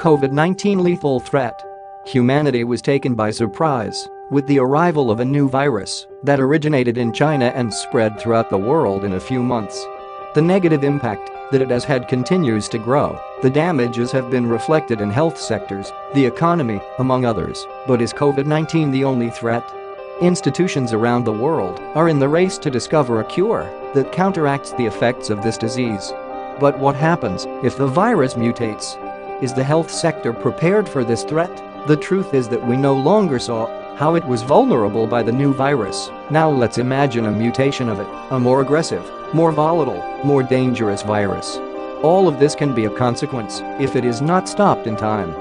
COVID-19 lethal threat. Humanity was taken by surprise with the arrival of a new virus that originated in China and spread throughout the world in a few months. The negative impact that it has had continues to grow. The damages have been reflected in health sectors, the economy, among others. But is COVID-19 the only threat? Institutions around the world are in the race to discover a cure that counteracts the effects of this disease. But what happens if the virus mutates? Is the health sector prepared for this threat? The truth is that we no longer saw how it was vulnerable by the new virus. Now let's imagine a mutation of it, a more aggressive, more volatile, more dangerous virus. All of this can be a consequence if it is not stopped in time.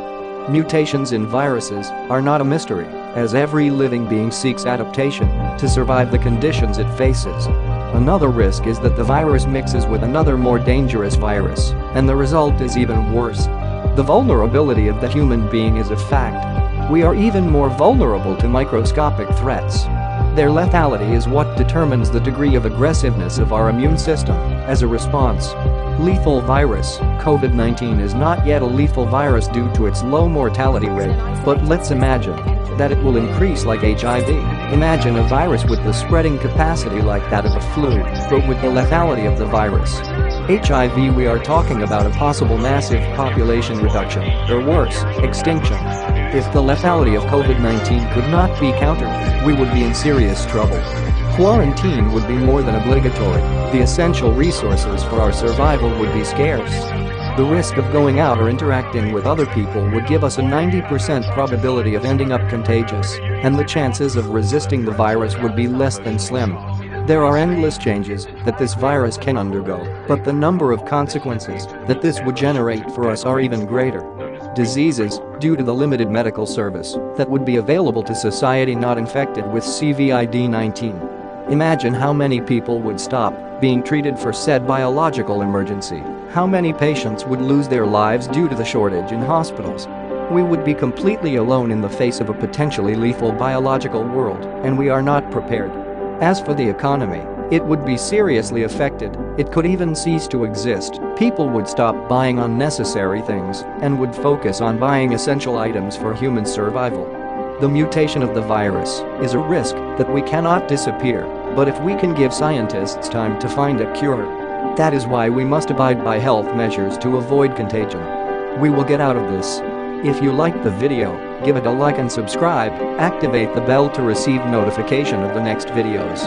Mutations in viruses are not a mystery, as every living being seeks adaptation to survive the conditions it faces. Another risk is that the virus mixes with another more dangerous virus, and the result is even worse. The vulnerability of the human being is a fact. We are even more vulnerable to microscopic threats. Their lethality is what determines the degree of aggressiveness of our immune system as a response. Lethal virus. COVID-19 is not yet a lethal virus due to its low mortality rate, but let's imagine that it will increase like HIV. Imagine a virus with the spreading capacity like that of a flu, but with the lethality of the virus. HIV, we are talking about a possible massive population reduction, or worse, extinction. If the lethality of COVID-19 could not be countered, we would be in serious trouble. Quarantine would be more than obligatory. The essential resources for our survival would be scarce. The risk of going out or interacting with other people would give us a 90% probability of ending up contagious, and the chances of resisting the virus would be less than slim. There are endless changes that this virus can undergo, but the number of consequences that this would generate for us are even greater. Diseases, due to the limited medical service that would be available to society not infected with COVID-19. Imagine how many people would stop being treated for said biological emergency. How many patients would lose their lives due to the shortage in hospitals. We would be completely alone in the face of a potentially lethal biological world, and we are not prepared. As for the economy, it would be seriously affected. It could even cease to exist. People would stop buying unnecessary things and would focus on buying essential items for human survival. The mutation of the virus is a risk that we cannot disappear, but if we can give scientists time to find a cure, that is why we must abide by health measures to avoid contagion. We will get out of this. If you liked the video, give it a like and subscribe. Activate the bell to receive notification of the next videos.